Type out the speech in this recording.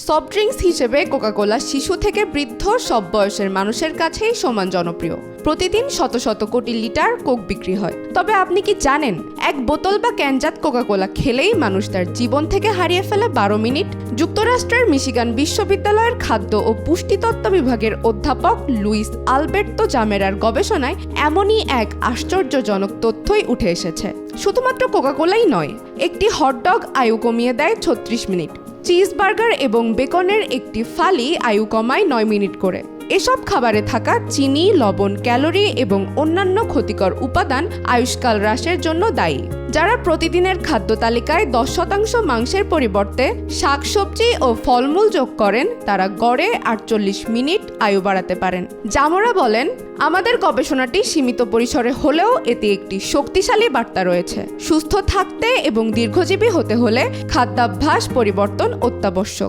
Soft drinks হিসেবে Coca Cola শিশু থেকে বৃদ্ধ সব বয়সের মানুষের কাছেই সমান জনপ্রিয়। প্রতিদিন শত শত কোটি লিটার কোক বিক্রি হয়। তবে আপনি কি জানেন, এক বোতল বা ক্যানজাত কোকাকোলা খেলেই মানুষ তার জীবন থেকে হারিয়ে ফেলে 12 মিনিট। যুক্তরাষ্ট্রের মিশিগান বিশ্ববিদ্যালয়ের খাদ্য ও পুষ্টিতত্ত্ব বিভাগের অধ্যাপক লুইস আলবের্তো জামেরার গবেষণায় এমনই এক আশ্চর্যজনক তথ্যই উঠে এসেছে। শুধুমাত্র কোকাকোলাই নয়, একটি হটডগ আয়ু কমিয়ে দেয় 36 মিনিট। চিজ বার্গার এবং বেকনের একটি ফালি আয়ু কমায় 9 মিনিট করে। এসব খাবারে থাকা চিনি, লবণ, ক্যালোরি এবং অন্যান্য ক্ষতিকর উপাদান আয়ুষ্কাল হ্রাসের জন্য দায়ী। যারা প্রতিদিনের খাদ্য তালিকায় 10% মাংসের পরিবর্তে শাকসবজি ও ফলমূল যোগ করেন, তারা গড়ে 48 মিনিট আয়ু বাড়াতে পারেন। জামোরা বলেন, আমাদের গবেষণাটি সীমিত পরিসরে হলেও এতে একটি শক্তিশালী বার্তা রয়েছে। সুস্থ থাকতে এবং দীর্ঘজীবী হতে হলে খাদ্যাভ্যাস পরিবর্তন অত্যাবশ্যক।